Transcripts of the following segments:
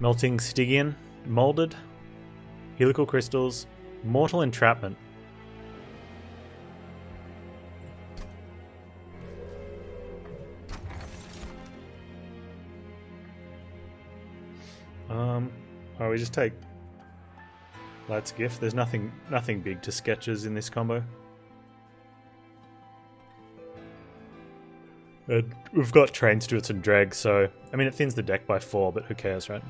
Melting Stygian, Molded, Helical Crystals, Mortal Entrapment. Oh, we just take Light's Gift. There's nothing big to sketches in this combo. We've got Train Stewards and Dregs, so I mean it thins the deck by 4, but who cares, right?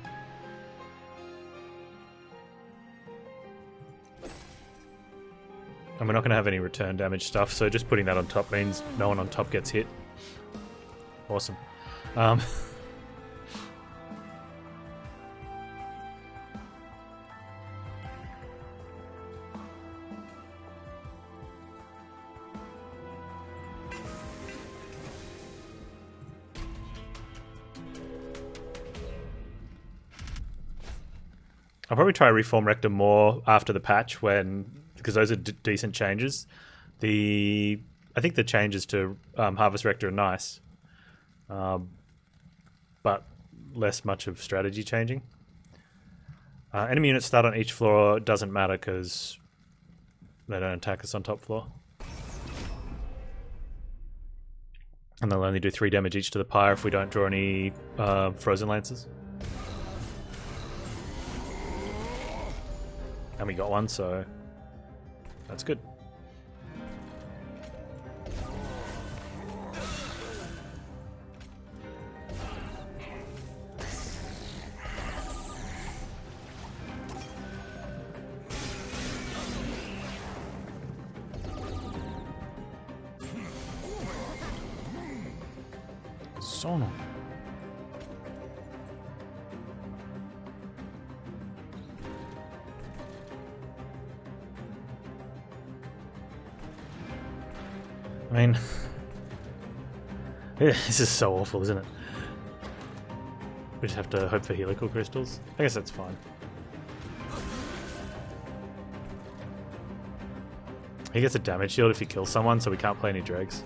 And we're not going to have any return damage stuff, so just putting that on top means no one on top gets hit. Awesome. I'll probably try Reform Rector more after the patch because those are decent changes. I think the changes to Harvest Rector are nice, but less much of strategy changing. Enemy units start on each floor doesn't matter because they don't attack us on top floor. And they'll only do 3 damage each to the Pyre if we don't draw any Frozen Lances. And we got one, so that's good. Sono. I mean, yeah, this is so awful, isn't it? We just have to hope for Helical Crystals. I guess that's fine. He gets a damage shield if he kills someone, so we can't play any Dregs.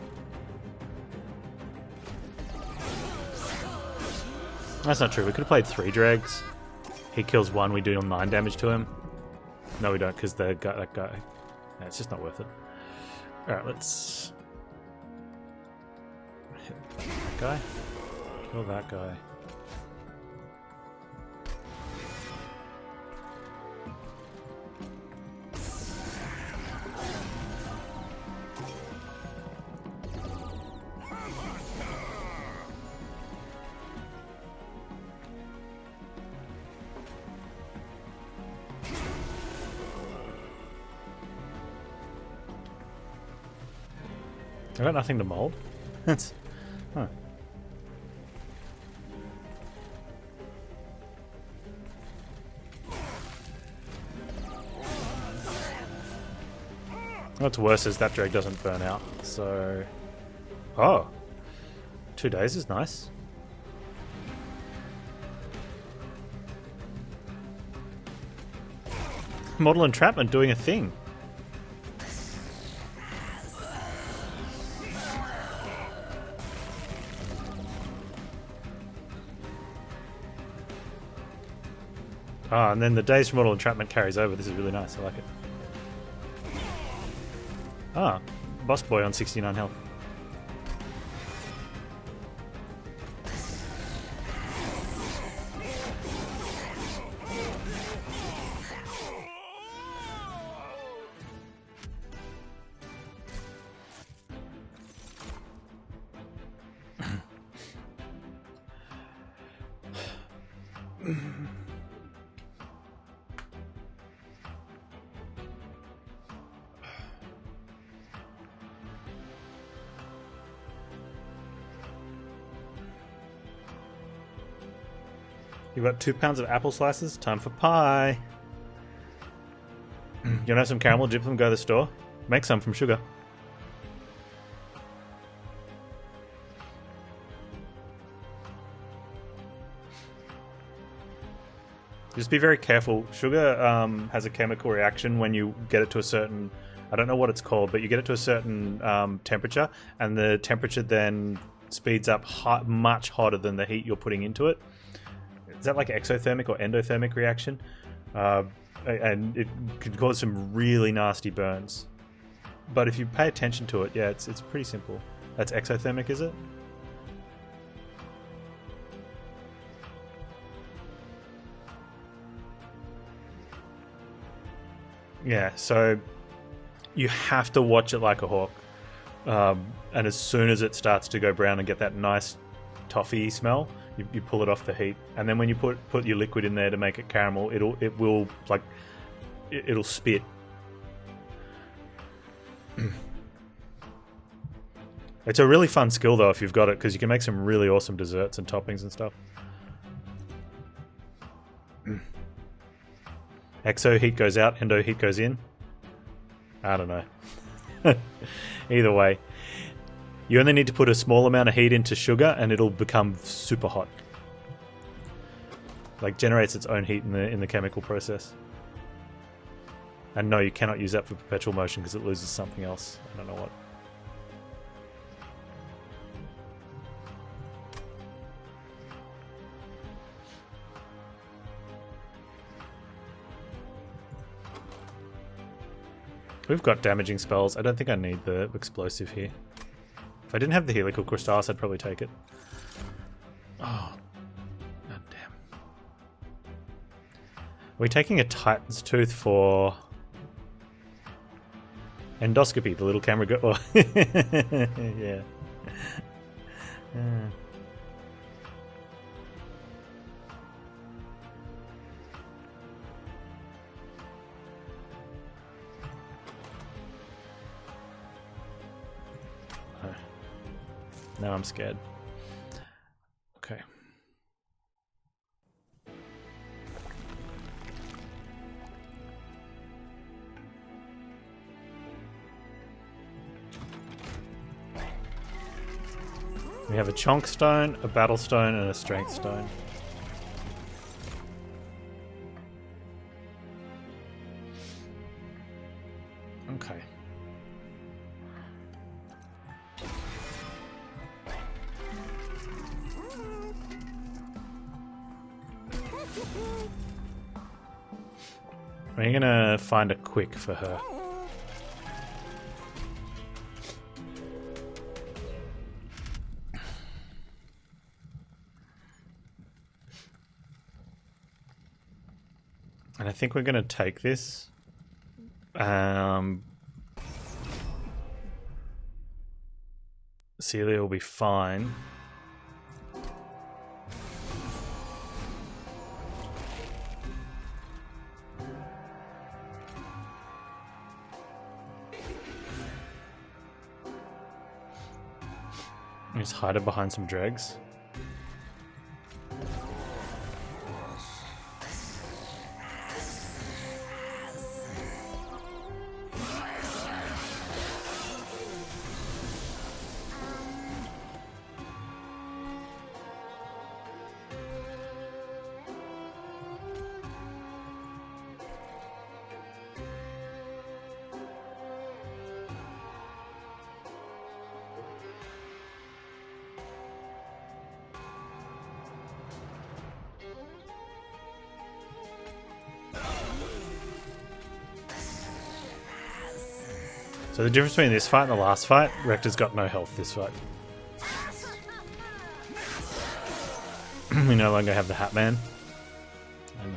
That's not true. We could have played 3 Dregs. He kills 1, we do 9 damage to him. No, we don't, because that guy... Yeah, it's just not worth it. Alright, let's... hit that guy. Kill that guy. I got nothing to mold. That's... Huh. What's worse is that drag doesn't burn out, so... Oh! 2 days is nice. Mortal Entrapment doing a thing. Ah, and then the Days from Mortal Entrapment carries over. This is really nice. I like it. Ah, Boss Boy on 69 health. You got 2 pounds of apple slices? Time for pie. You want to have some caramel? Dip them, go to the store. Make some from sugar. Just be very careful. Sugar has a chemical reaction when you get it to a certain... I don't know what it's called, but you get it to a certain temperature, and the temperature then speeds up much hotter than the heat you're putting into it. Is that like exothermic or endothermic reaction? And it could cause some really nasty burns. But if you pay attention to it, yeah, it's pretty simple. That's exothermic, is it? Yeah, so you have to watch it like a hawk. And as soon as it starts to go brown and get that nice toffee smell, you pull it off the heat. And then when you put your liquid in there to make it caramel, it'll spit. It's a really fun skill though if you've got it, because you can make some really awesome desserts and toppings and stuff. Exo heat goes out, endo heat goes in. I don't know. Either way, you only need to put a small amount of heat into sugar and it'll become super hot. Like generates its own heat in the chemical process. And no, you cannot use that for perpetual motion because it loses something else. I don't know what. We've got damaging spells. I don't think I need the explosive here. If I didn't have the helical crystallis, I'd probably take it. Oh, god damn. Are we taking a Titan's Tooth for endoscopy? The little camera go. Oh. Yeah. Now I'm scared. Okay. We have a chonk stone, a battle stone, and a strength stone. Okay. We're gonna find a quick for her. And I think we're gonna take this. Celia will be fine. Just hide it behind some dregs. So the difference between this fight and the last fight, Rector's got no health this fight. We no longer have the Hat Man. I know.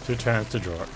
Two turns to draw it.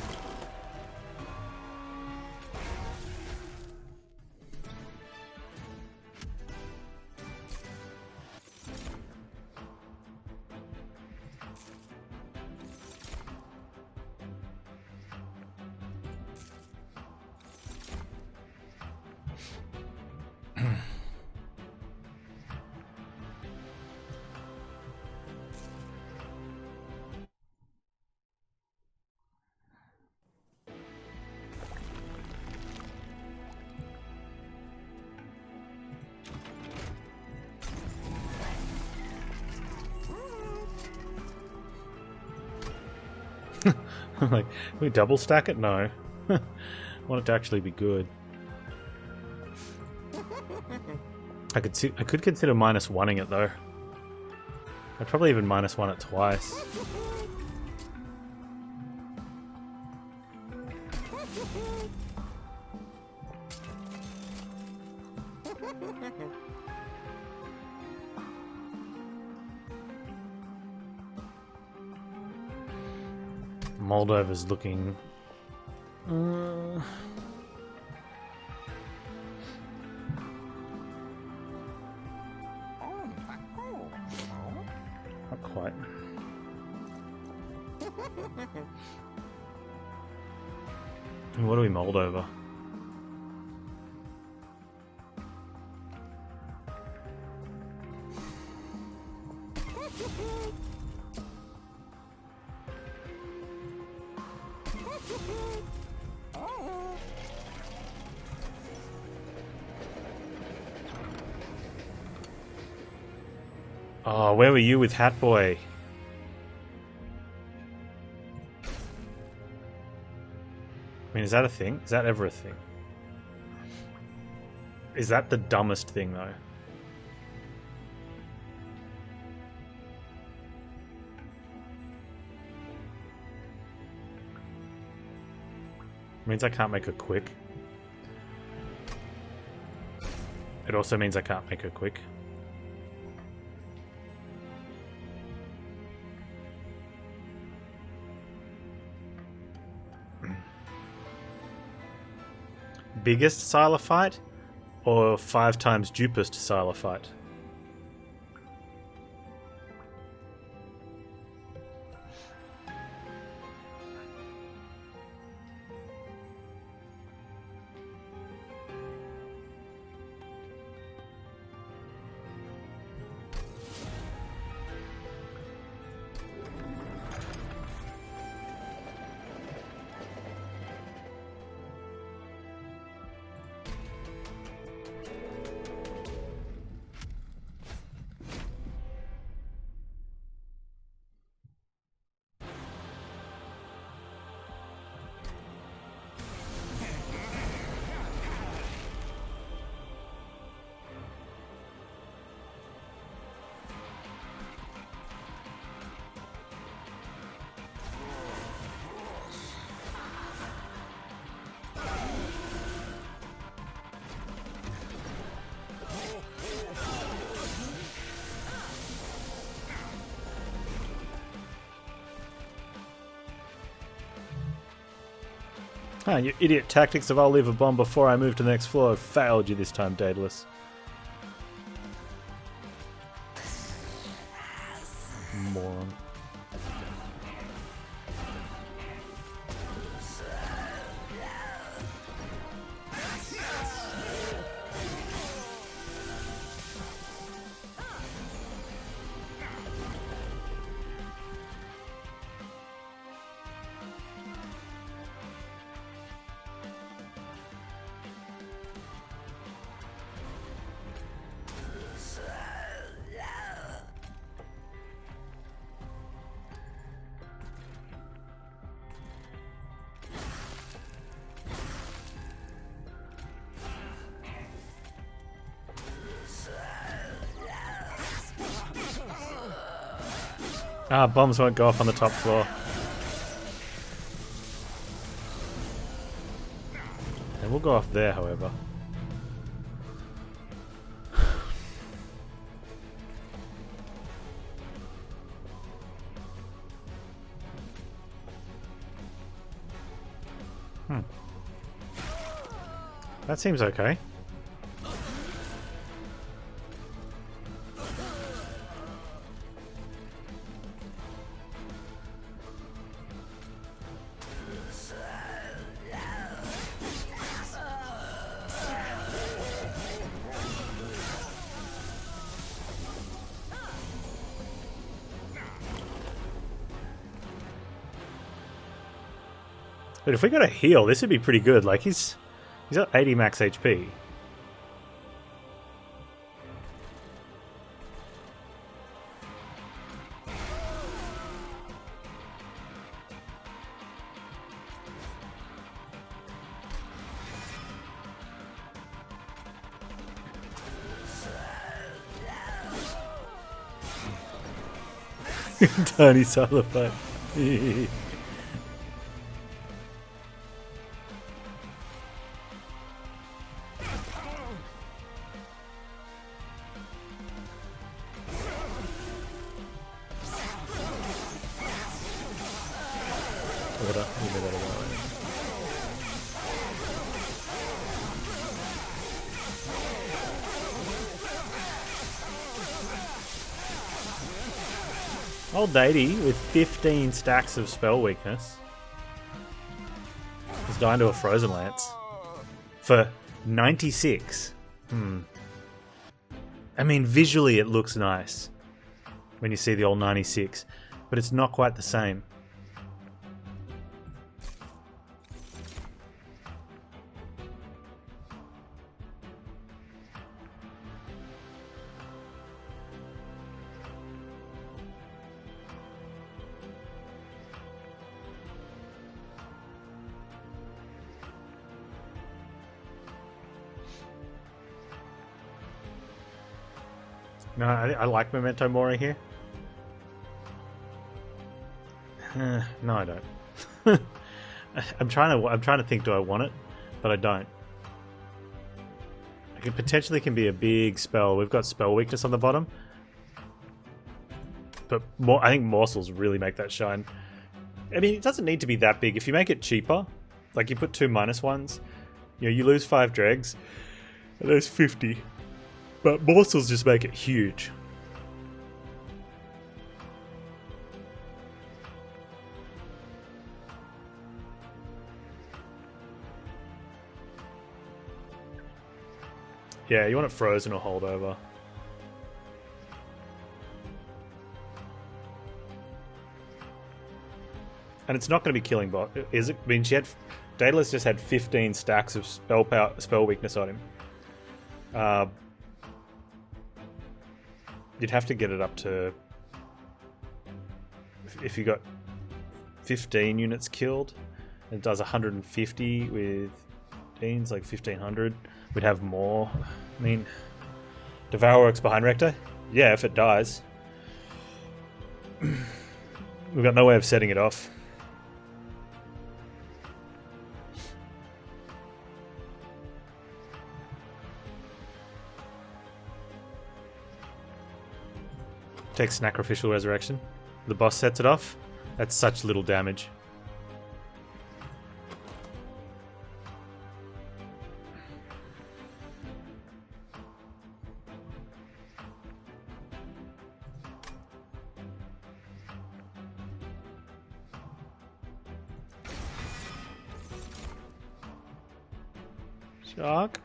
Like, can we double stack it? No. I want it to actually be good. I could consider -1ing it though. I'd probably even -1 it twice. Moldova's looking... not quite. What do we Moldova? Oh, where were you with Hat Boy? I mean, is that a thing? Is that ever a thing? Is that the dumbest thing, though? Means I can't make her quick. It also means I can't make her quick. Biggest Sylar fight or 5 times dupest Sylar fight? Ah, your idiot tactics of I'll leave a bomb before I move to the next floor have failed you this time, Daedalus. Moron. Ah, bombs won't go off on the top floor. They will go off there, however. That seems okay. But if we got a heal, this would be pretty good. Like, he's got 80 max HP. Tiny solar flare. Old lady with 15 stacks of spell weakness is dying to a frozen lance for 96. I mean, visually it looks nice when you see the old 96, but it's not quite the same. No, I like Memento Mori here. No, I don't. I'm trying to think. Do I want it? But I don't. It potentially can be a big spell. We've got spell weakness on the bottom, but I think morsels really make that shine. I mean, it doesn't need to be that big. If you make it cheaper, like you put 2 -1s, you lose 5 dregs, and there's 50. But morsels just make it huge. Yeah, you want it frozen or holdover. And it's not going to be killing bot, is it? I mean, Daedalus just had 15 stacks of spell weakness on him. You'd have to get it up to... If you got 15 units killed, it does 150 with Dean's, like 1500. We'd have more. I mean, Devour works behind Rector? Yeah, if it dies. We've got no way of setting it off. Takes Sacrificial Resurrection. The boss sets it off. That's such little damage. Shark.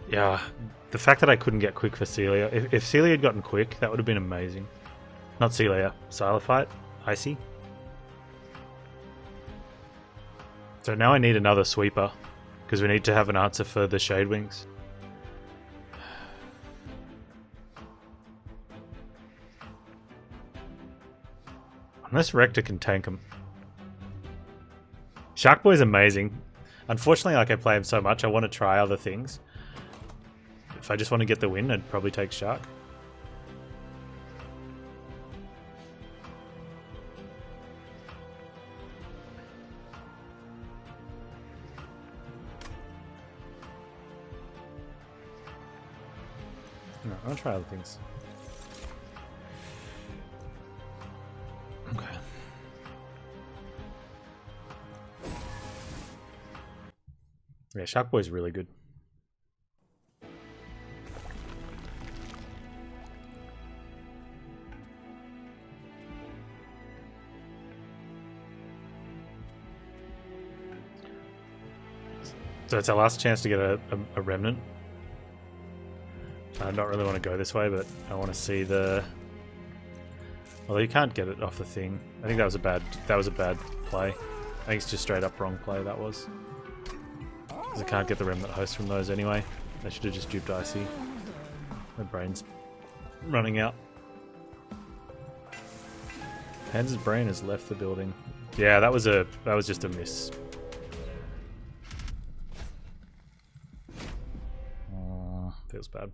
Yeah, the fact that I couldn't get quick for Celia. If Celia had gotten quick, that would have been amazing. Not Celia, Silophyte, Icy. So now I need another sweeper, because we need to have an answer for the Shade Wings. Unless Rector can tank him. Shark Boy's amazing. Unfortunately, like I play him so much, I want to try other things. If I just want to get the win, I'd probably take Shark. No, I'll try other things. Okay. Yeah, Shark Boy's really good. So it's our last chance to get a Remnant. I don't really want to go this way, but I want to see the... Although you can't get it off the thing. I think that was a bad play. I think it's just straight up wrong play, that was. Because I can't get the Remnant host from those anyway. I should have just duped Icy. My brain's running out. Panz's brain has left the building. Yeah, that was just a miss. Feels bad.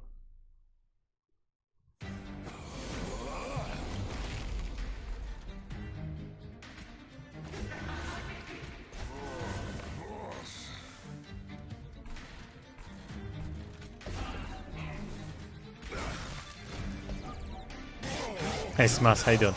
Hey Smas, how you doing?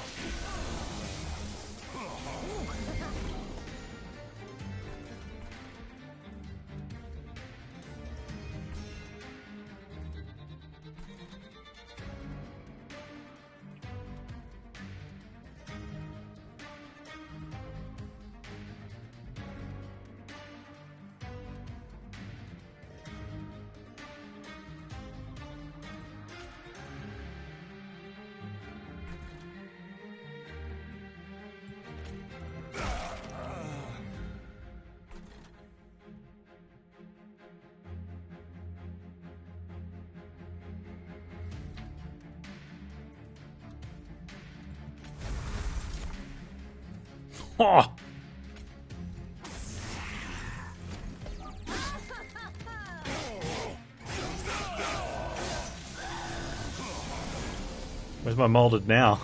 Oh! Where's my molded now?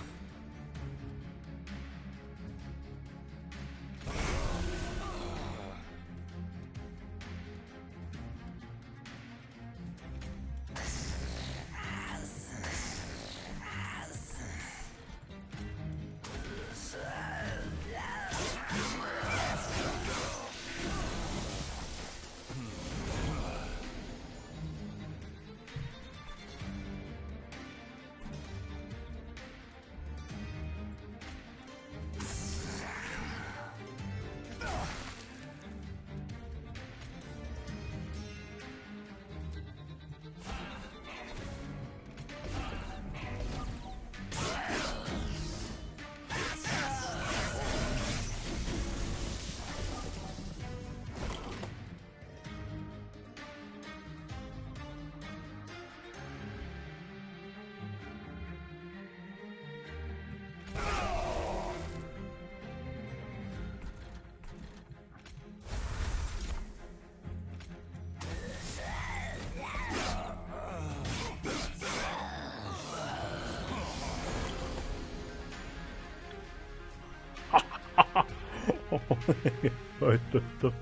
What the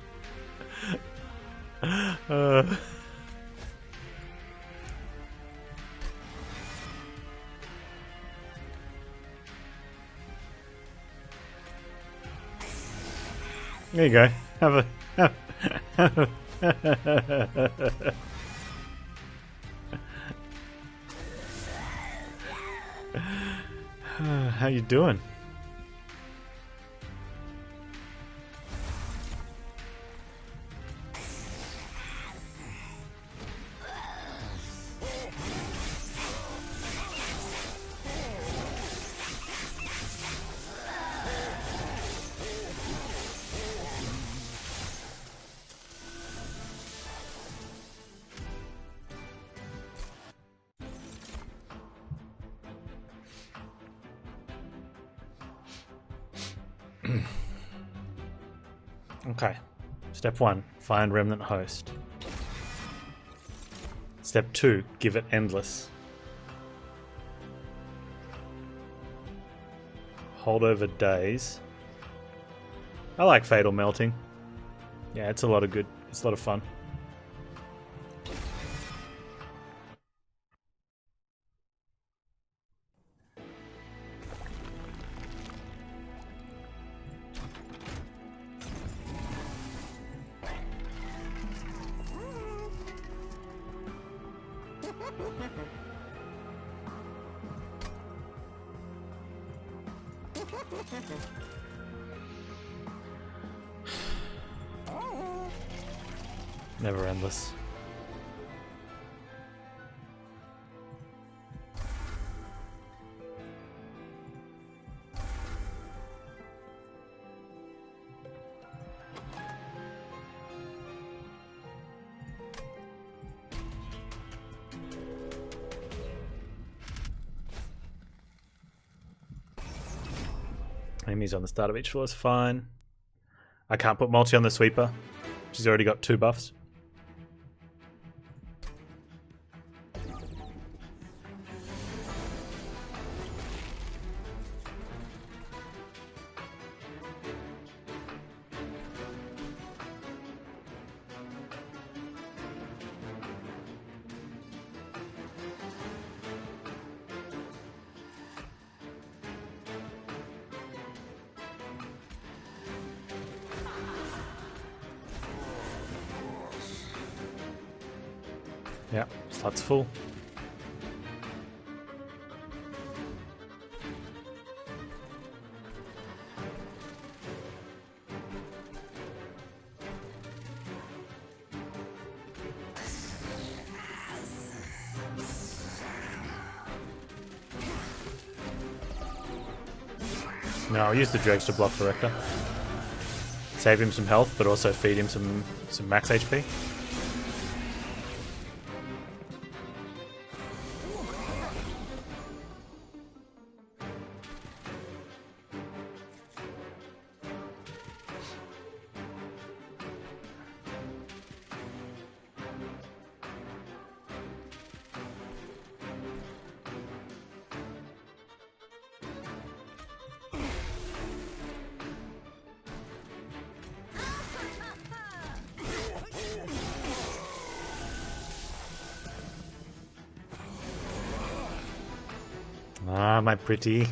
There you go. Have a How you doing? Okay. Step 1, find Remnant host. Step 2, give it endless. Hold over days. I like Fatal Melting. Yeah, it's a lot of good. It's a lot of fun. Never endless. Enemies on the start of each floor is fine. I can't put multi on the sweeper. She's already got 2 buffs. Yeah, slot's full. No, I'll use the dregs to block the Rector. Save him some health, but also feed him some max HP. Ah, my pretty.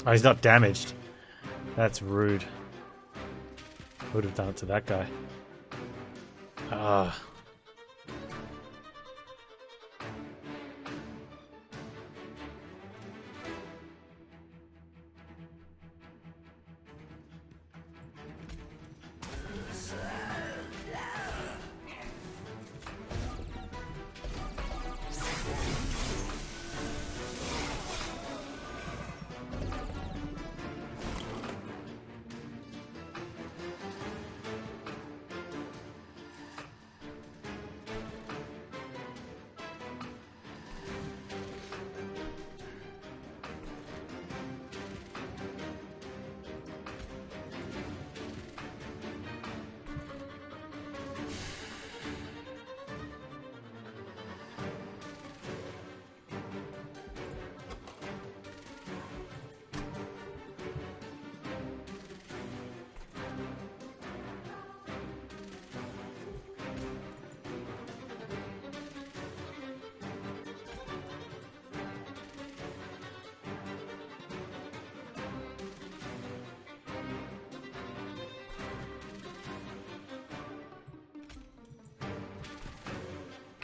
Oh, he's not damaged. That's rude. Would have done it to that guy. Ah.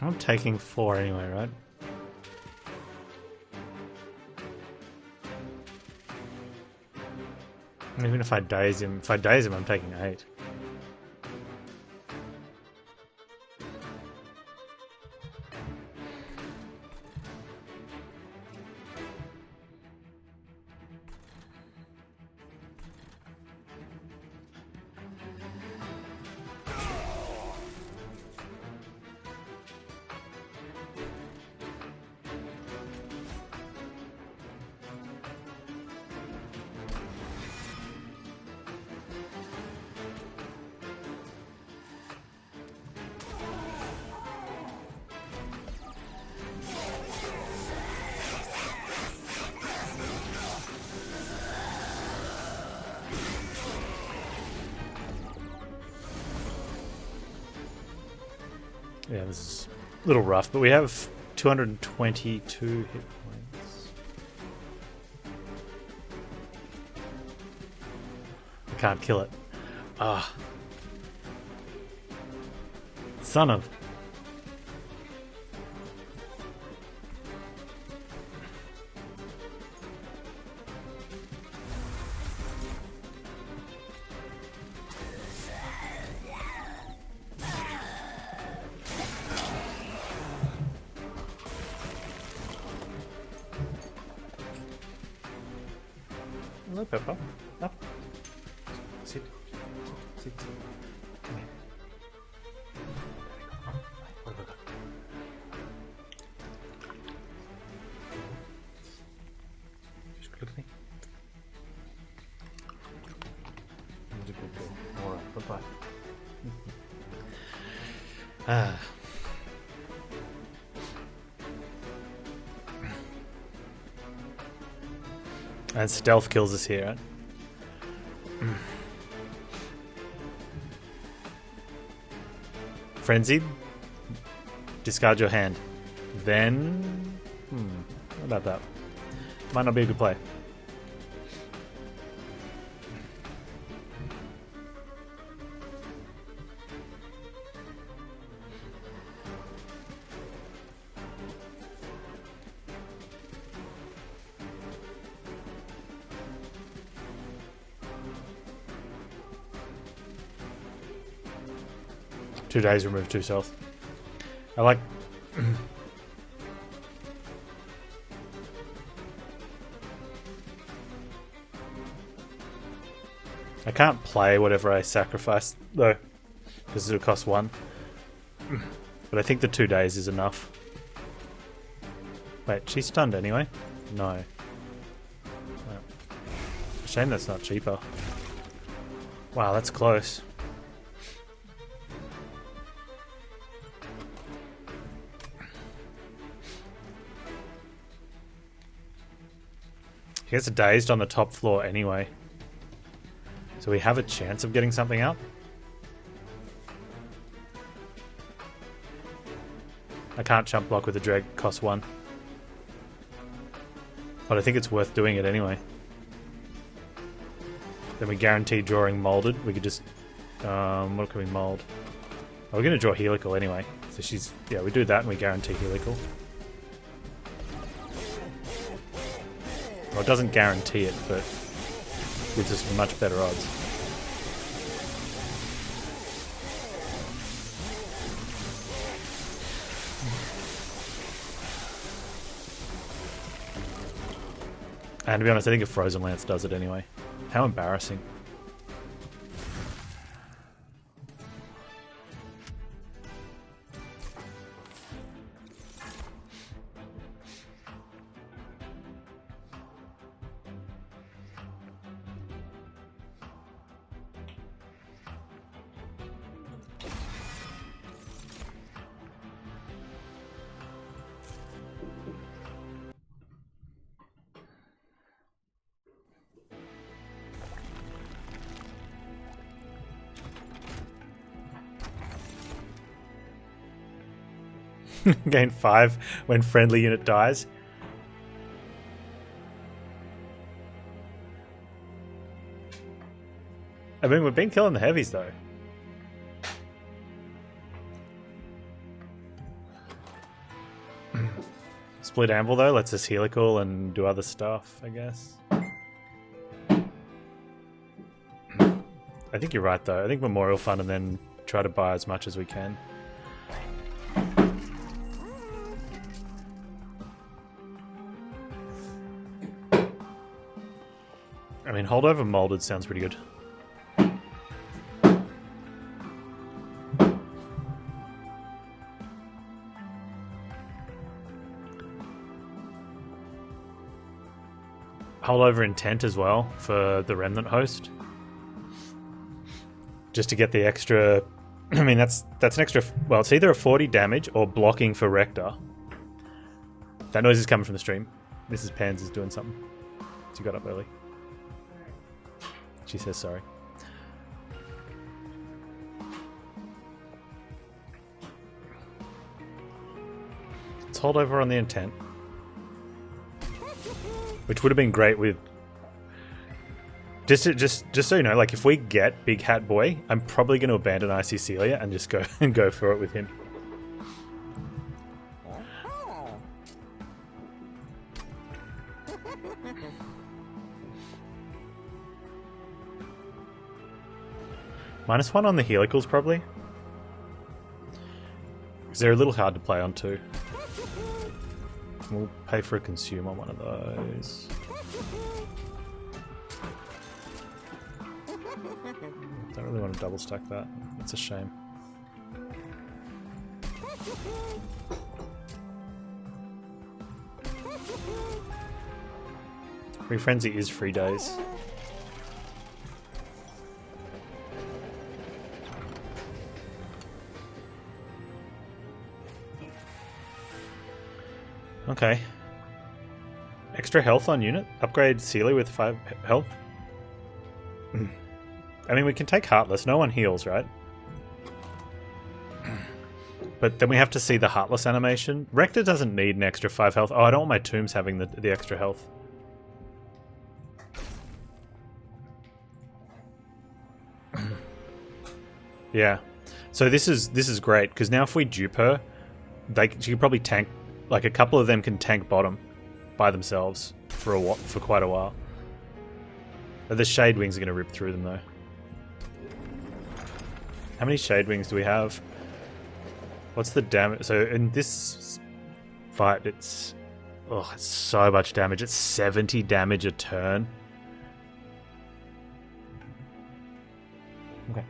I'm taking 4 anyway, right? Even if I daze him, I'm taking 8. Yeah, this is a little rough, but we have 222 hit points. I can't kill it. Ah. Son of... Hello, Pepper. Up. Sit. Sit. Come here. Go. Just look at me. That's a good girl. Alright, bye-bye. Ah. And stealth kills us here, right? Frenzied. Discard your hand. Then... what about that? Might not be a good play. Two days, remove 2 stealth. I like... I can't play whatever I sacrifice, though, because it'll cost 1. But I think the 2 days is enough. Wait, she's stunned anyway? No. Shame that's not cheaper. Wow, that's close. He gets dazed on the top floor anyway. So we have a chance of getting something out. I can't jump block with a dreg, cost 1. But I think it's worth doing it anyway. Then we guarantee drawing molded. We could just... what can we mold? Oh, we're going to draw helical anyway. So she's... yeah, we do that and we guarantee helical. Well, it doesn't guarantee it, but gives us much better odds. And to be honest, I think a Frozen Lance does it anyway. How embarrassing. Gain 5 when friendly unit dies. I mean, we've been killing the heavies though. Split Anvil though lets us helical and do other stuff, I guess. I think you're right though. I think Memorial Fund and then try to buy as much as we can. I mean, holdover molded sounds pretty good. Holdover intent as well for the Remnant host. Just to get the extra... I mean, that's an extra... well, it's either a 40 damage or blocking for Rector. That noise is coming from the stream. Mrs. Panz is doing something. She got up early. She says sorry. Let's hold over on the intent. Which would have been great with... Just so you know, like if we get Big Hat Boy, I'm probably going to abandon Icy Celia and just go for it with him. -1 on the helicals, probably. Because they're a little hard to play on too. We'll pay for a consume on one of those. Don't really want to double stack that. It's a shame. Free Frenzy is 3 days. Okay. Extra health on unit. Upgrade Sealy with 5 health. I mean, we can take Heartless. No one heals, right? But then we have to see the Heartless animation. Rector doesn't need an extra 5 health. Oh, I don't want my tombs having the extra health. Yeah. So this is great, because now if we dupe her, she can probably tank. Like a couple of them can tank bottom by themselves for quite a while. The Shade Wings are going to rip through them though. How many Shade Wings do we have? What's the damage? So in this fight, it's so much damage. It's 70 damage a turn. Okay.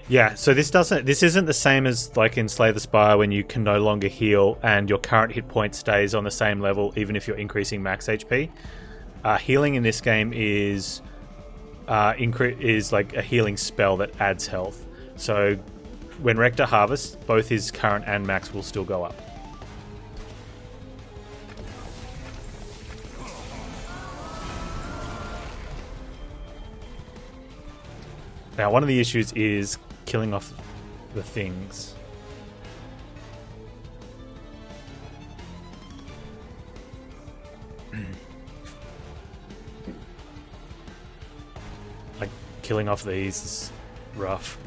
Yeah, so this isn't the same as like in Slay the Spire when you can no longer heal and your current hit point stays on the same level even if you're increasing max HP. Healing in this game is like a healing spell that adds health. So when Rector harvests, both his current and max will still go up. Now, one of the issues is killing off the things. Like, killing off these is rough.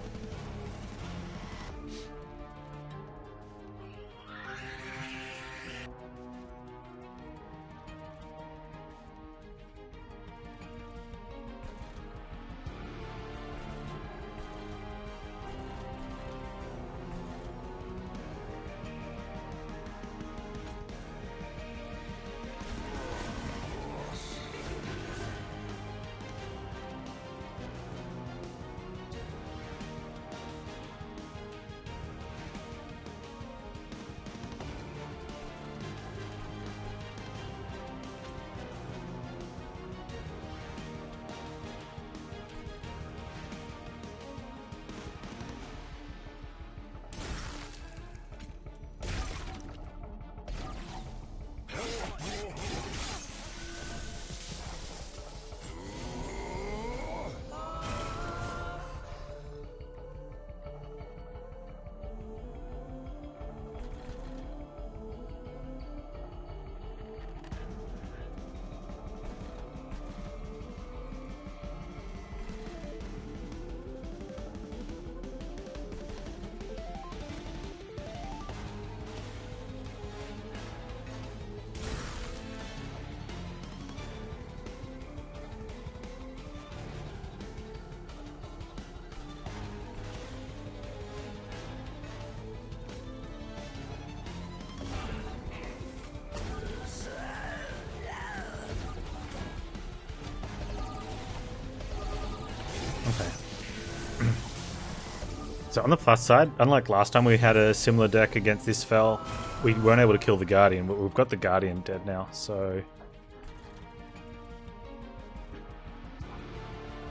So on the plus side, unlike last time we had a similar deck against this fell, we weren't able to kill the Guardian, but we've got the Guardian dead now, so...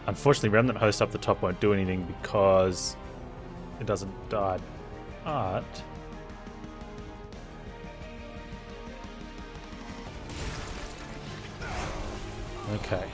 Unfortunately, Remnant Host up the top won't do anything because it doesn't die. But okay.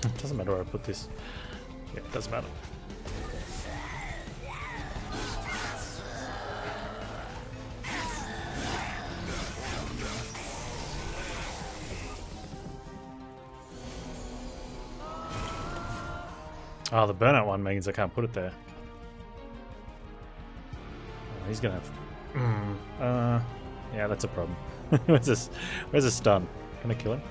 It doesn't matter where I put this. Yeah, it doesn't matter. Oh, the burnout one means I can't put it there. Oh, he's gonna have... yeah, that's a problem. Where's this? Where's the stun? Can I kill him?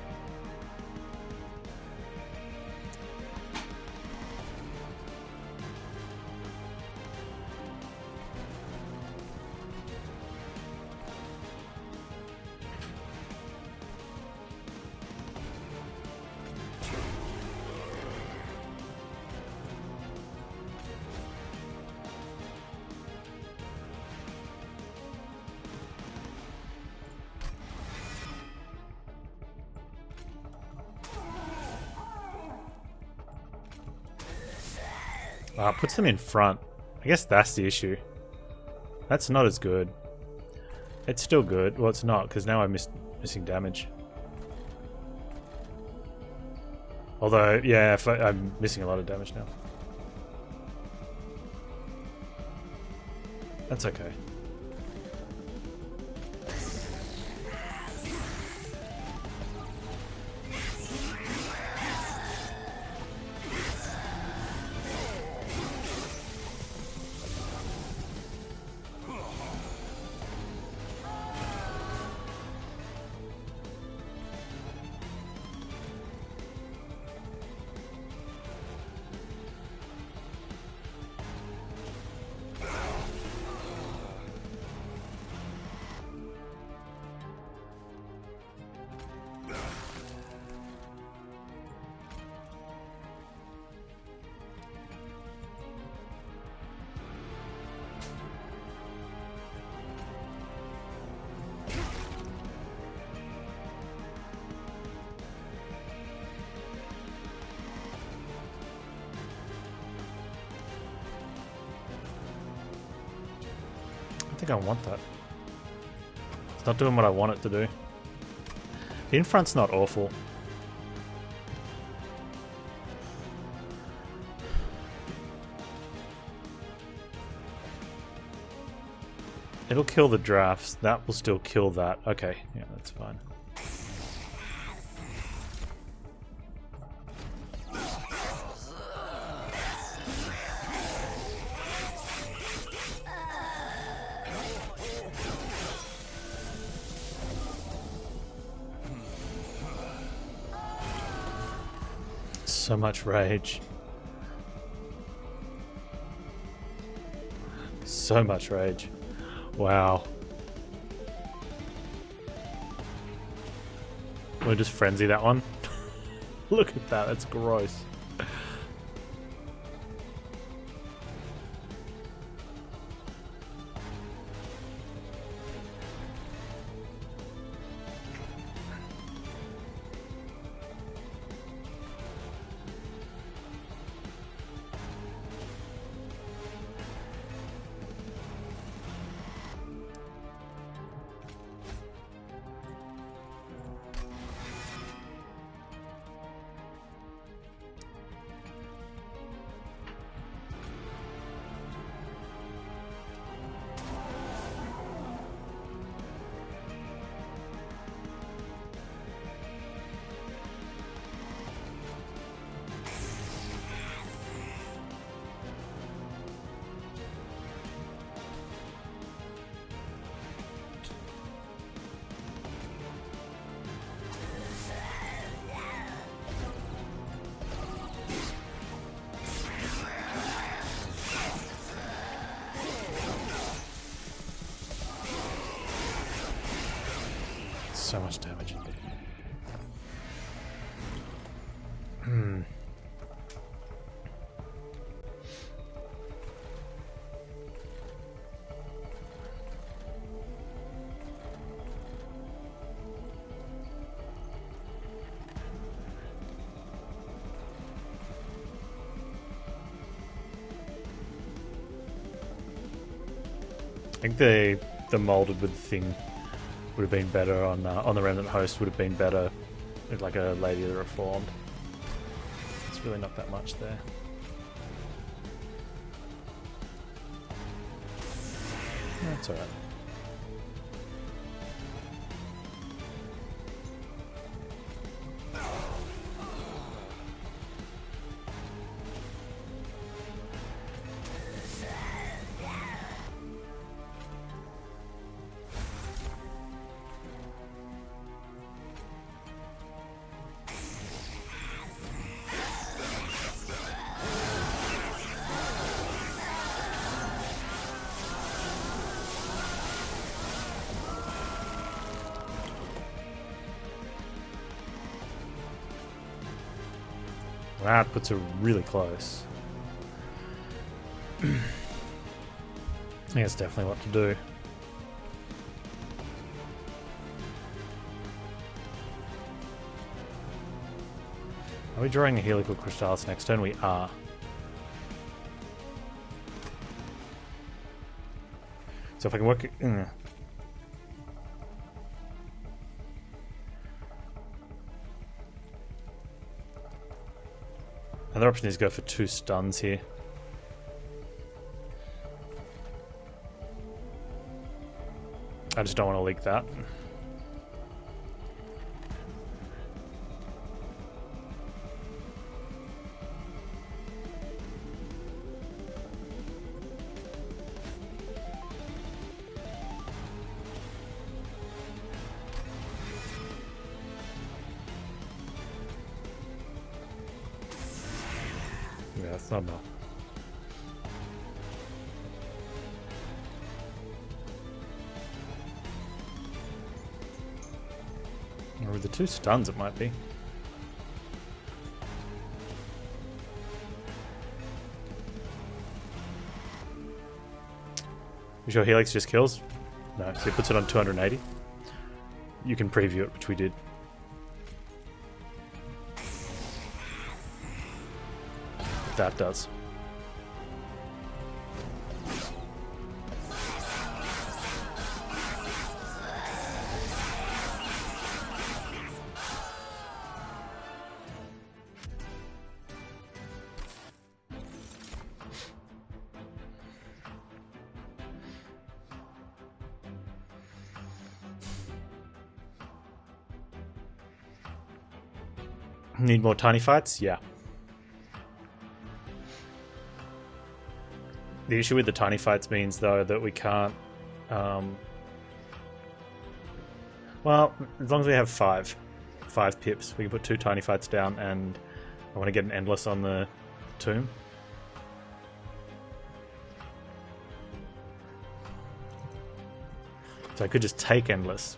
Puts them in front. I guess that's the issue. That's not as good. It's still good. Well, it's not, because now I'm missing damage. Although, yeah, I'm missing a lot of damage now. That's okay. I think I want that. It's not doing what I want it to do. The in front's not awful. It'll kill the drafts. That will still kill that. Okay, yeah, that's fine. So much rage. So much rage. Wow. We'll just frenzy that one. Look at that, that's gross. so much damage. I think the molded with thing would have been better on the Remnant host. Would have been better with like a Lady of the Reformed. It's really not that much there. That's alright. That puts her really close. I think that's definitely what to do. Are we drawing a Helical Crystallis next turn? We are. So if I can work... Another option is go for 2 stuns here. I just don't want to leak that. Yeah, that's not enough. Or with the 2 stuns it might be. You sure Helix just kills? No, so he puts it on 280. You can preview it, which we did. That does. Need more tiny fights? Yeah. The issue with the tiny fights means, though, that we can't... well, as long as we have 5 pips, we can put 2 tiny fights down, and I want to get an Endless on the tomb. So I could just take Endless.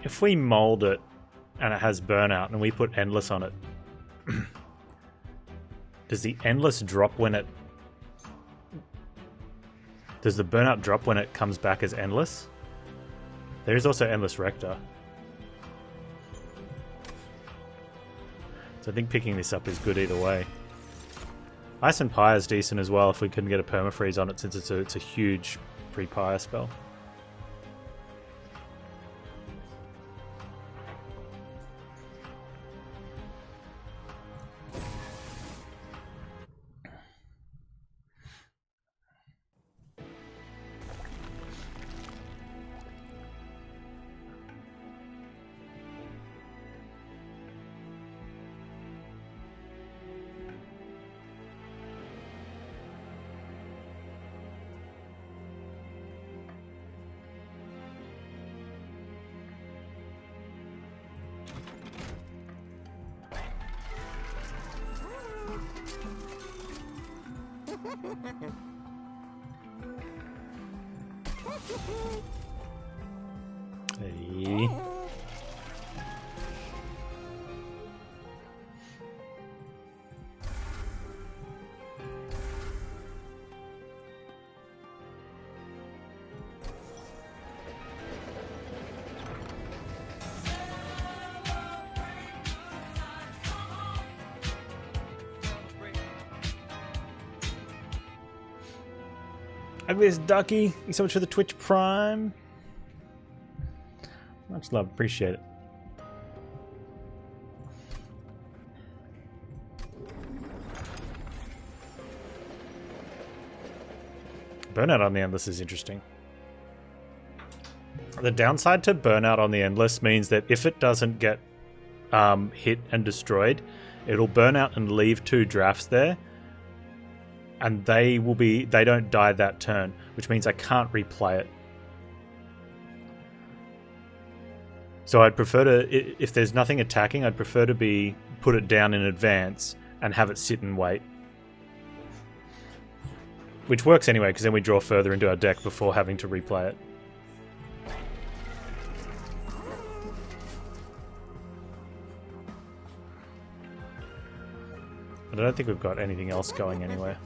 If we mold it and it has burnout and we put Endless on it, does the Endless drop when it... Does the burnout drop when it comes back as Endless? There is also Endless Rector. So I think picking this up is good either way. Ice and Pyre is decent as well if we couldn't get a permafreeze on it, since it's a huge pre-Pyre spell. Hey. Ugliest Ducky, thanks so much for the Twitch Prime. Much love, appreciate it. Burnout on the Endless is interesting. The downside to Burnout on the Endless means that if it doesn't get hit and destroyed, it'll burn out and leave 2 drafts there, and they don't die that turn, which means I can't replay it. So I'd prefer to, if there's nothing attacking, I'd prefer to put it down in advance and have it sit and wait. Which works anyway, because then we draw further into our deck before having to replay it. But I don't think we've got anything else going anywhere.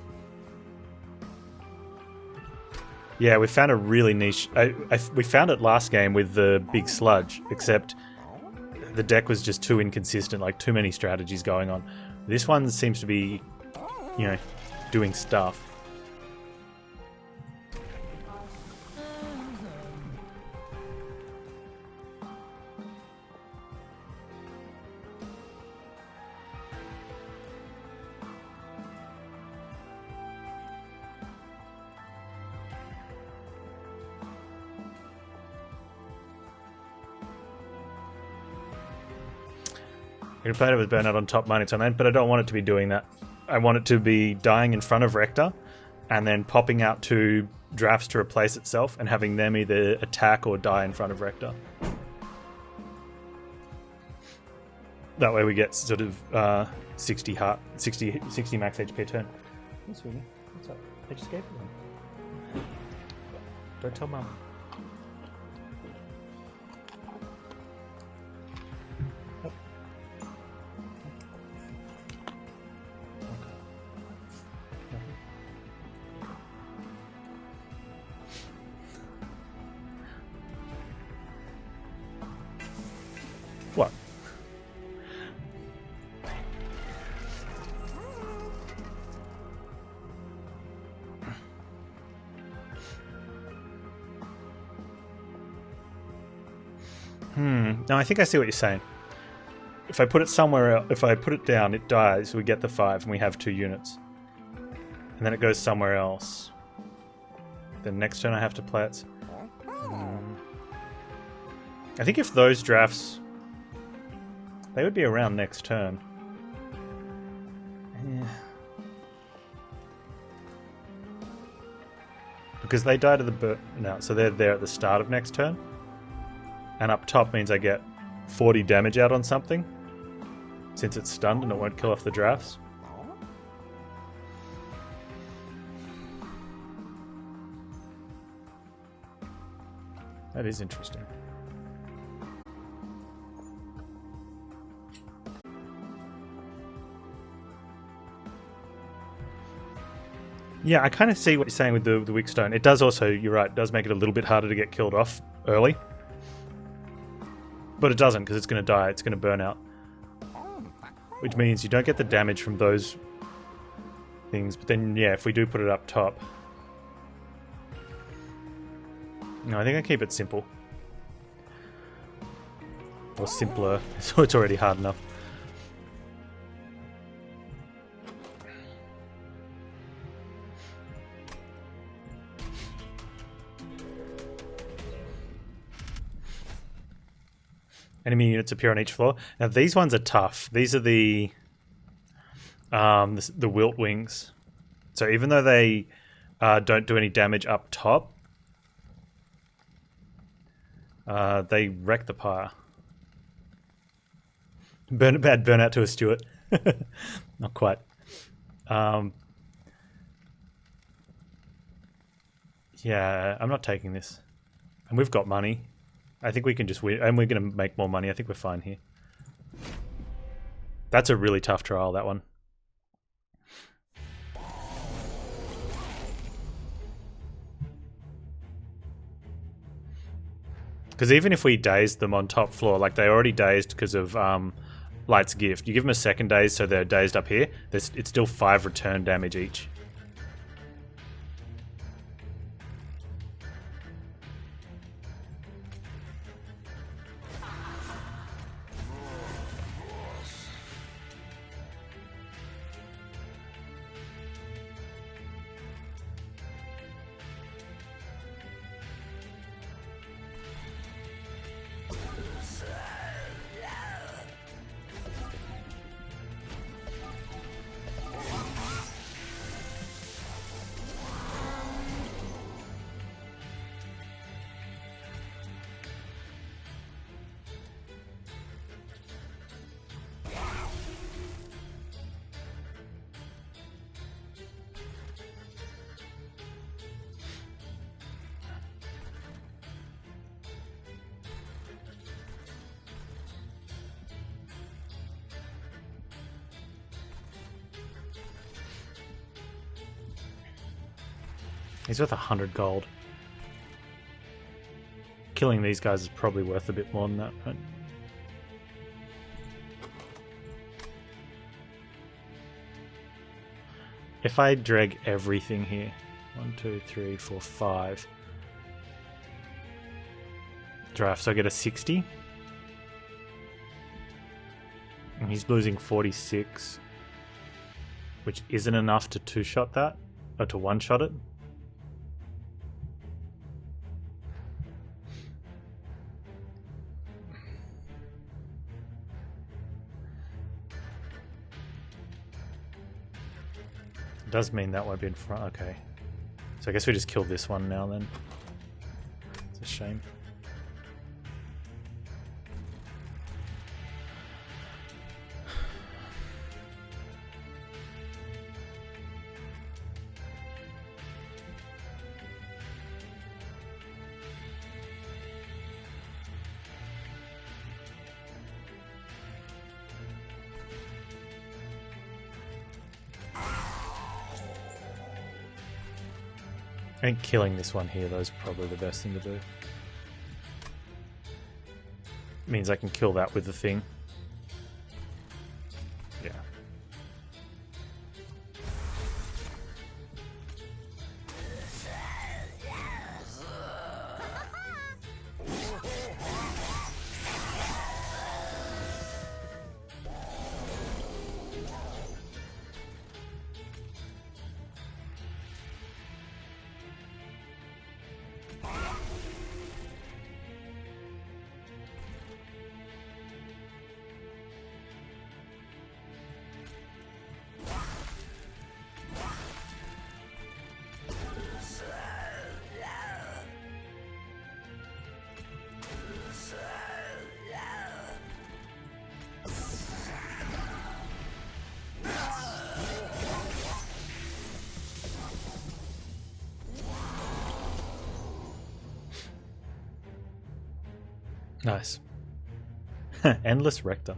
Yeah, we found a really niche... we found it last game with the big sludge, except the deck was just too inconsistent, like too many strategies going on. This one seems to be, you know, doing stuff. I can play it with Burnout on top minus on end, but I don't want it to be doing that. I want it to be dying in front of Rector and then popping out 2 drafts to replace itself and having them either attack or die in front of Rector. That way we get sort of 60 max HP a turn. Hey, sweetie. What's up? I just gave it them. Don't tell Mum. What? No, I think I see what you're saying. If I put it somewhere else, if I put it down, it dies, we get the 5 and we have 2 units. And then it goes somewhere else. Then next turn I have to play it. I think if those drafts... They would be around next turn. Yeah. Because they die to the burnout, so they're there at the start of next turn. And up top means I get 40 damage out on something, since it's stunned and it won't kill off the drafts. That is interesting. Yeah, I kind of see what you're saying with the Wickstone. It does also, you're right, it does make it a little bit harder to get killed off early. But it doesn't, because it's going to die, it's going to burn out. Which means you don't get the damage from those things. But then, yeah, if we do put it up top... No, I think I keep it simple. Or simpler, so it's already hard enough. Enemy units appear on each floor. Now these ones are tough. These are the Wilt Wings. So even though they don't do any damage up top, they wreck the pyre. Bad burnout to a Stuart. Not quite. Yeah, I'm not taking this. And we've got money. I think we can just win. And we're going to make more money. I think we're fine here. That's a really tough trial, that one. Because even if we dazed them on top floor, like they already dazed because of Light's Gift. You give them a second daze so they're dazed up here. It's still 5 return damage each. He's worth 100 gold. Killing these guys is probably worth a bit more than that, right? If I drag everything here, 1, 2, 3, 4, 5. Draft, so I get a 60. And he's losing 46, which isn't enough to two-shot that, or to one-shot it. Does mean that won't be in front. Okay. So I guess we just kill this one now then. It's a shame. I think killing this one here, though, is probably the best thing to do. Means I can kill that with the thing. Yeah. Nice. Endless Rector.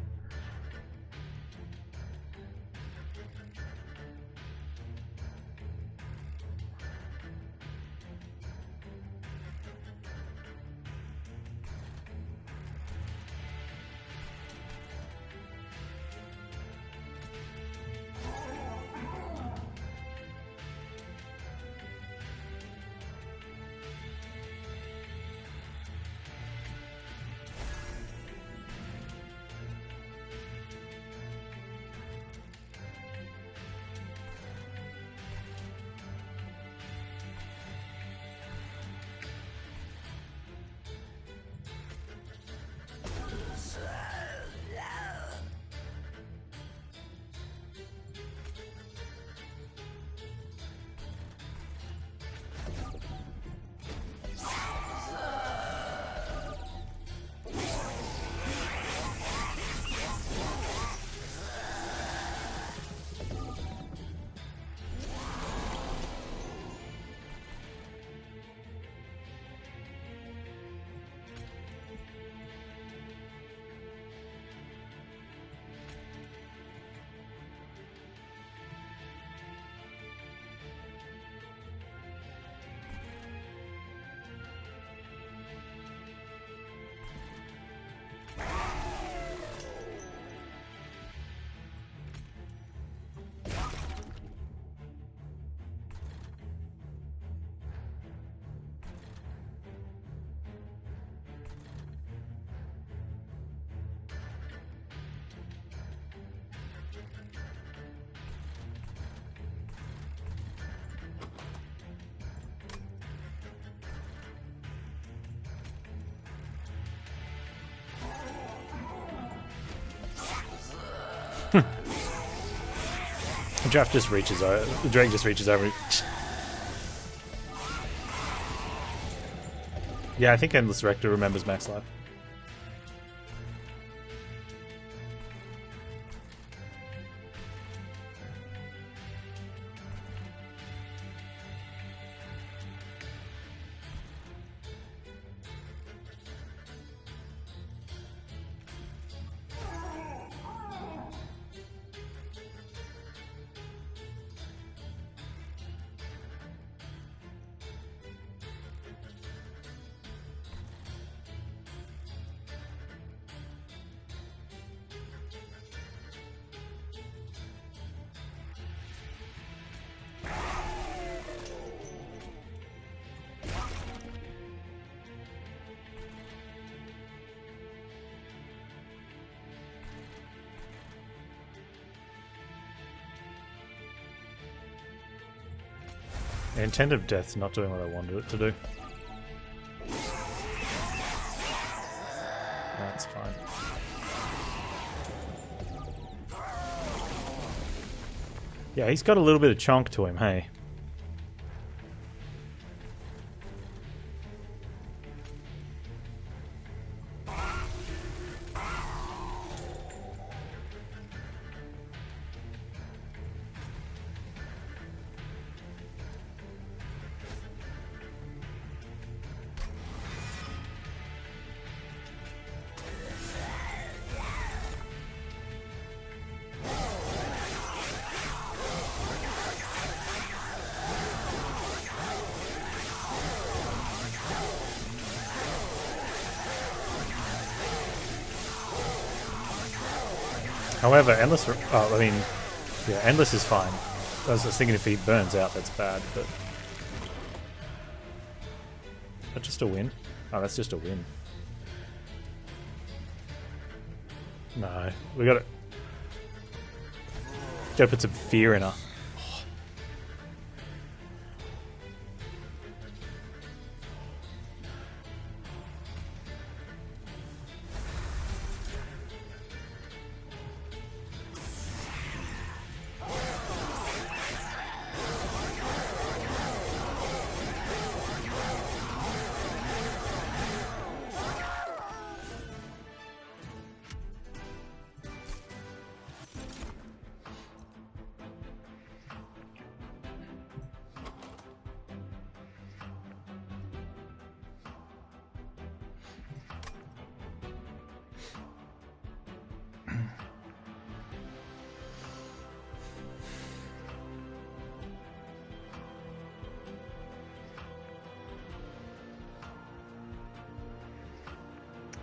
giraffe just reaches over. The drake just reaches over. Yeah, I think Endless Rector remembers max life. The intent of death's not doing what I wanted it to do. That's fine. Yeah, he's got a little bit of chonk to him, hey? However, Endless... Oh, I mean... Yeah, Endless is fine. I was thinking if he burns out, that's bad, but... Is that just a win? Oh, that's just a win. No, we gotta... Gotta put some fear in her.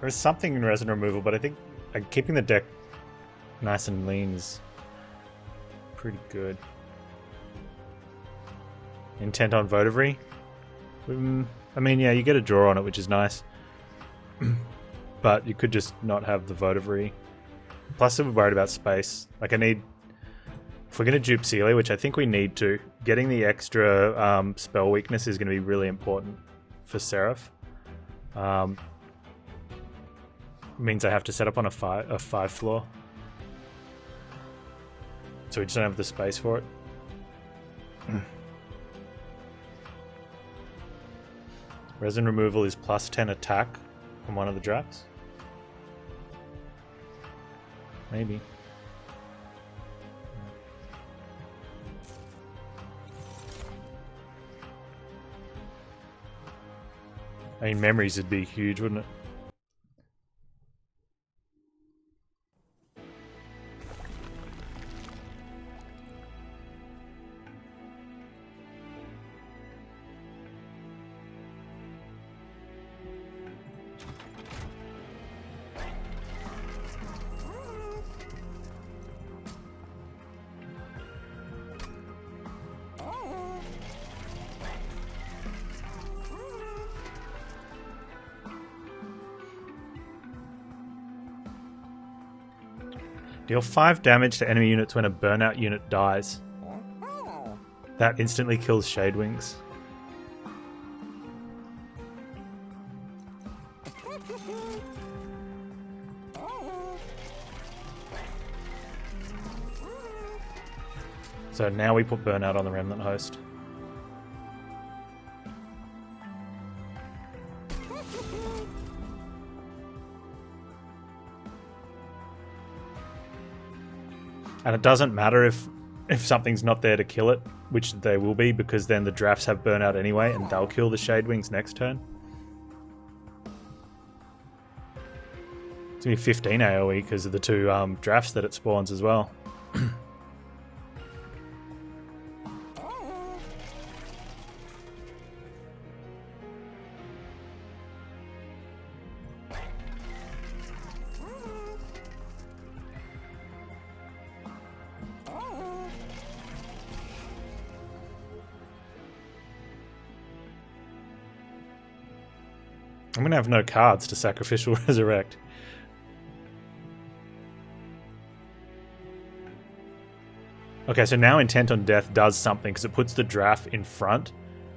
There's something in resin removal, but I think keeping the deck nice and lean is pretty good. Intent on Votivary? I mean, yeah, you get a draw on it, which is nice. But you could just not have the Votivary. Plus, I'm worried about space. Like, I need... If we're going to dupe Celia, which I think we need to, getting the extra spell weakness is going to be really important for Seraph. Means I have to set up on a 5 floor. So we just don't have the space for it. Resin removal is plus 10 attack on one of the drafts. Maybe. I mean, memories would be huge, wouldn't it? Deal 5 damage to enemy units when a burnout unit dies. That instantly kills Shadewings. So now we put Burnout on the Remnant host. And it doesn't matter if something's not there to kill it, which they will be, because then the drafts have Burnout anyway, and they'll kill the Shadewings next turn. It's going to be 15 AoE because of the two drafts that it spawns as well. I'm going to have no cards to Sacrificial Resurrect. Okay, so now Intent on Death does something because it puts the draft in front,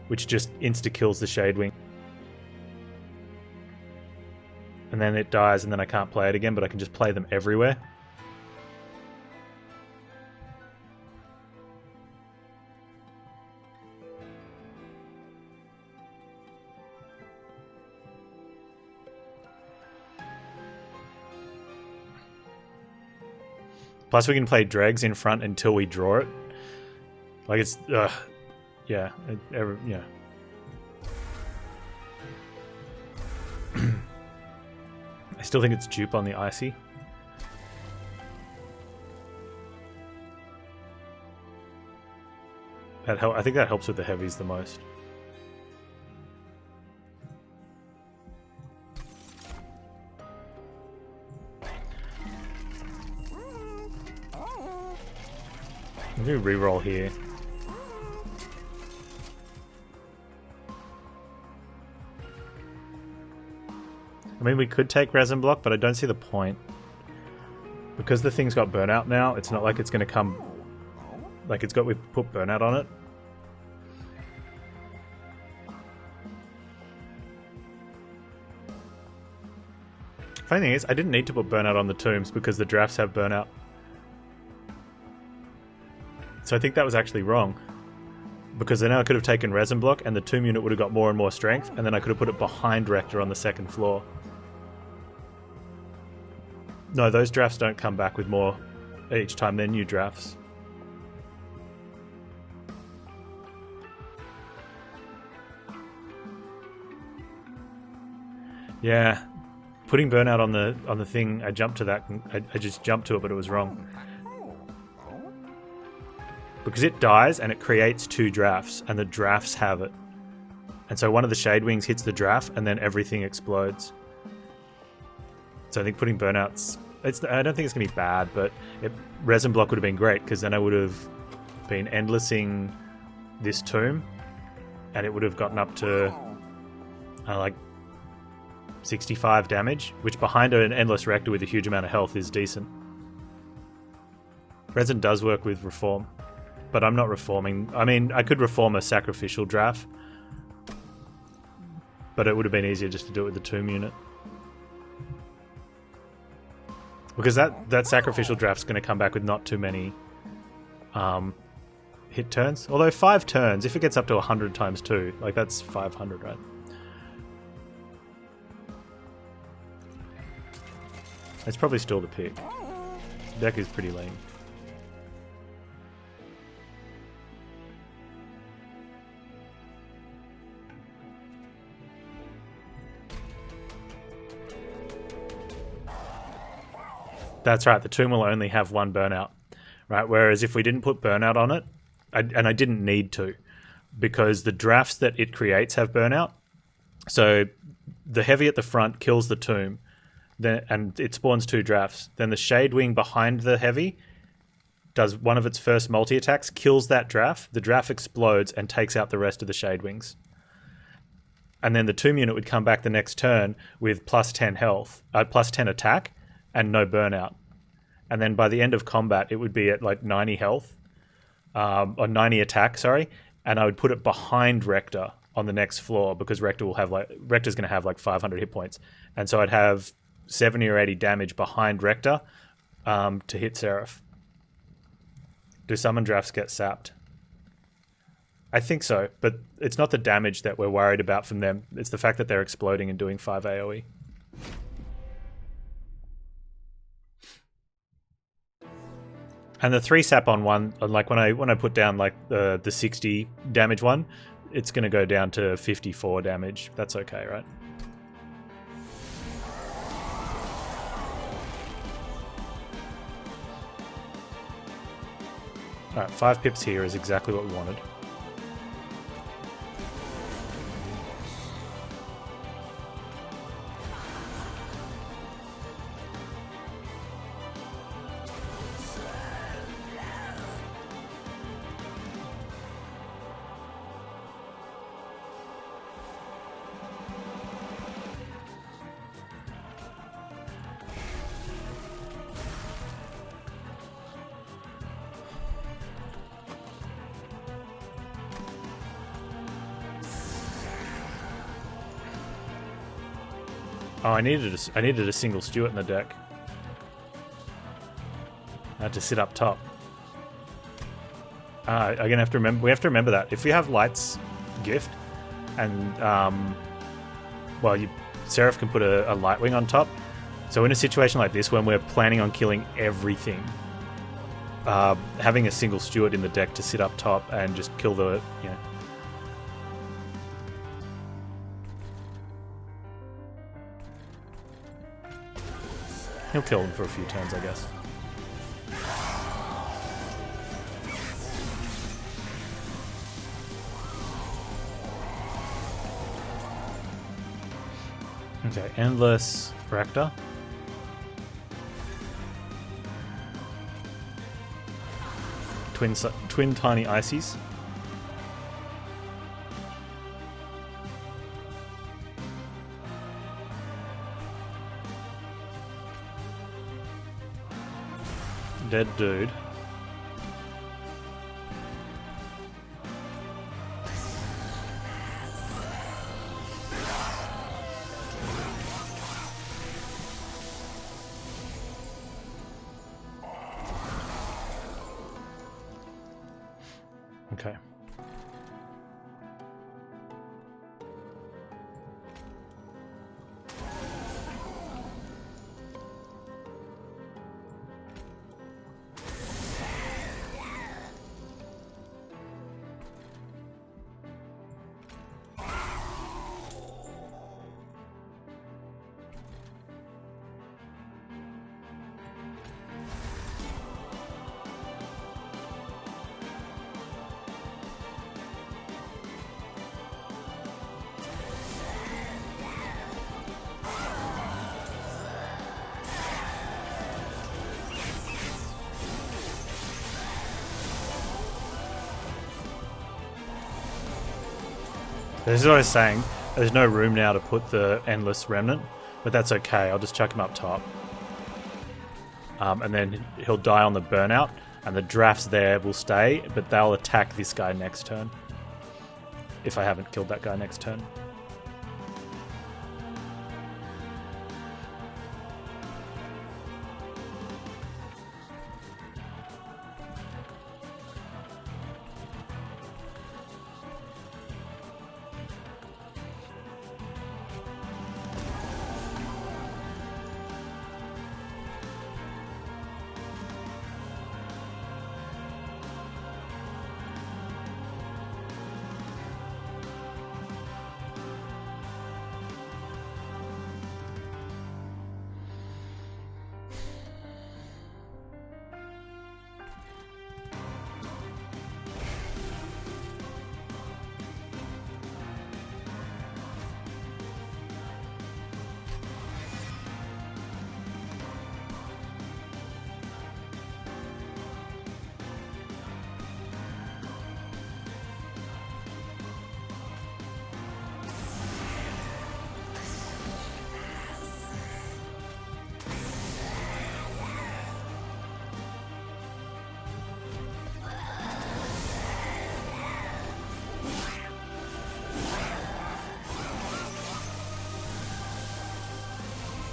which just insta-kills the Shadewing. And then it dies and then I can't play it again, but I can just play them everywhere. Plus we can play Dregs in front until we draw it. Like it's... yeah. Yeah. I still think it's dupe on the Icy. I think that helps with the heavies the most. I'm going to reroll here. I mean, we could take Resin Block, but I don't see the point. Because the thing's got Burnout now, it's not like it's going to come... Like, we've put Burnout on it. Funny thing is, I didn't need to put Burnout on the tombs because the drafts have Burnout. So I think that was actually wrong. Because then I could have taken Resin Block and the tomb unit would have got more and more strength, and then I could have put it behind Rector on the second floor. No, those drafts don't come back with more each time. They're new drafts. Yeah. Putting Burnout on the thing, I jumped to that. I just jumped to it, but it was wrong. Because it dies and it creates two drafts, and the drafts have it. And so one of the Shadewings hits the draft, and then everything explodes. So I think putting Burnouts... I don't think it's going to be bad, but Resin Block would have been great, because then I would have been endlessing this tomb, and it would have gotten up to like 65 damage, which behind an Endless Rector with a huge amount of health is decent. Resin does work with Reform. But I'm not reforming. I mean, I could reform a Sacrificial draft. But it would have been easier just to do it with the tomb unit. Because that Sacrificial draft's going to come back with not too many hit turns. Although 5 turns, if it gets up to 100 times 2, like that's 500, right? It's probably still the pick. Deck is pretty lame. That's right, the tomb will only have one Burnout, right? Whereas if we didn't put Burnout on it, and I didn't need to, because the drafts that it creates have Burnout. So the heavy at the front kills the tomb, and it spawns 2 drafts. Then the Shadewing behind the heavy does one of its first multi-attacks, kills that draft, the draft explodes and takes out the rest of the Shadewings. And then the tomb unit would come back the next turn with plus 10 health, plus 10 attack, and no Burnout. And then by the end of combat, it would be at like 90 health, or 90 attack, sorry, and I would put it behind Rector on the next floor, because Rector's going to have like 500 hit points. And so I'd have 70 or 80 damage behind Rector to hit Seraph. Do summon drafts get sapped? I think so, but it's not the damage that we're worried about from them. It's the fact that they're exploding and doing 5 AoE. And the 3 sap on one, like when I put down like the 60 damage one, it's going to go down to 54 damage. That's okay, right? Alright, 5 pips here is exactly what we wanted. Oh, I needed a single Stuart in the deck. I had to sit up top. I'm gonna have to remember. We have to remember that if we have Light's gift, and well, Seraph can put a Lightwing on top. So in a situation like this, when we're planning on killing everything, having a single Stuart in the deck to sit up top and just kill the He'll kill him for a few turns, I guess. Okay, Endless Rector. Twin Tiny Ices. Dead dude. Okay. This is what I was saying. There's no room now to put the Endless Remnant, but that's okay. I'll just chuck him up top. And then he'll die on the burnout, and the drafts there will stay, but they'll attack this guy next turn. If I haven't killed that guy next turn.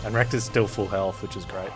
And Rector's still full health, which is great.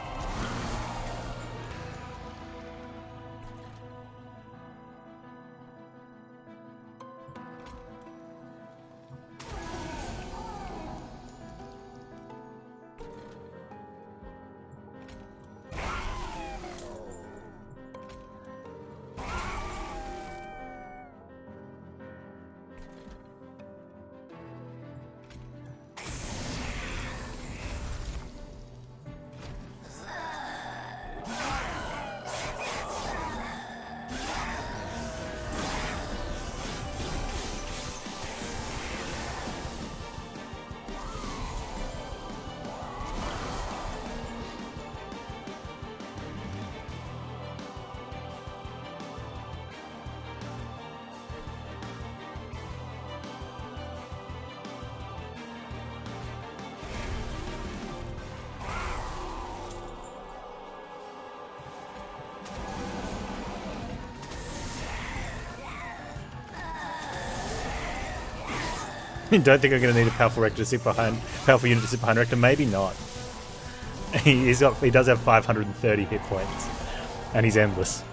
Don't think I'm going to need a powerful unit to sit behind Rector. Maybe not. He does have 530 hit points, and he's endless.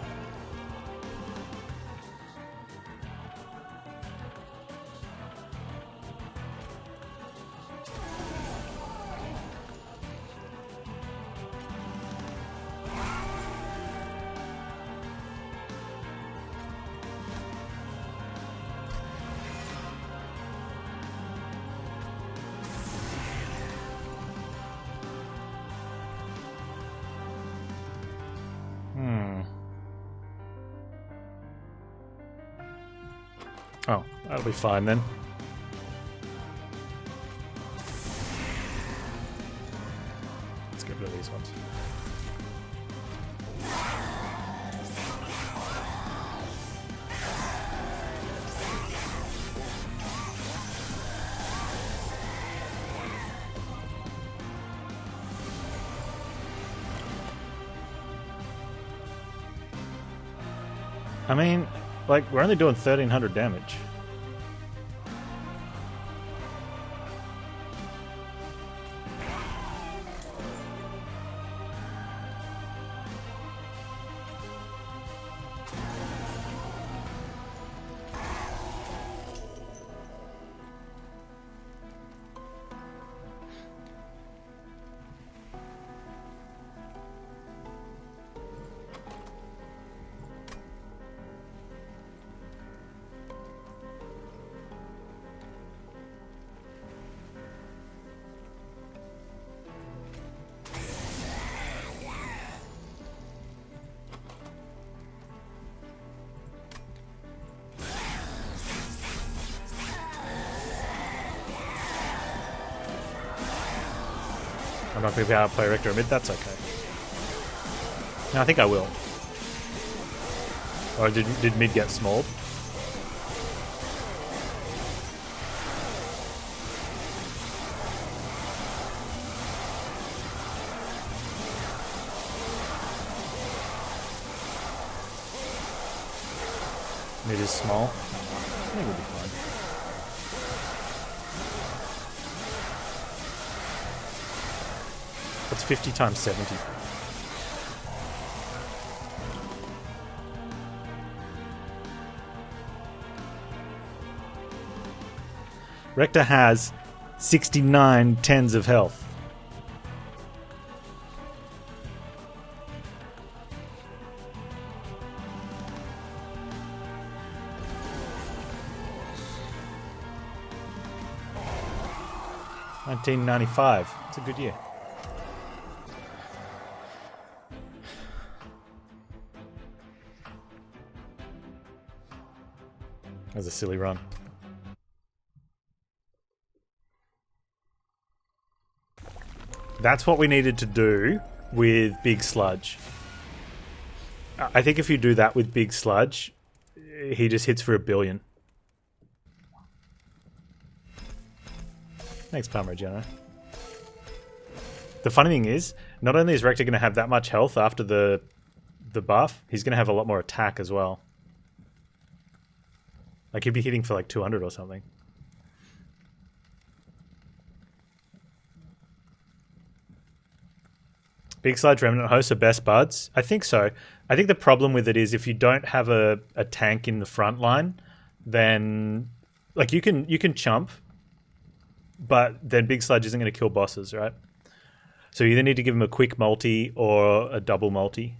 Oh, that'll be fine then. Let's get rid of these ones. I mean, like, we're only doing 1,300 damage. I'm not going to be able to play Rector mid, that's okay. No, I think I will. Or did mid get smalled? Mid is small. I think we'll be fine. What's 50 times 70? Rector has 69 tens of health. $1995. It's a good year. That was a silly run. That's what we needed to do with Big Sludge. I think if you do that with Big Sludge, he just hits for 1 billion. Thanks, Palmer General. The funny thing is, not only is Rector going to have that much health after the buff, he's going to have a lot more attack as well. Like, he'd be hitting for like 200 or something. Big Sludge Remnant hosts are best buds? I think so. I think the problem with it is if you don't have a tank in the front line, then like you can chump, but then Big Sludge isn't going to kill bosses, right? So you either need to give him a quick multi or a double multi.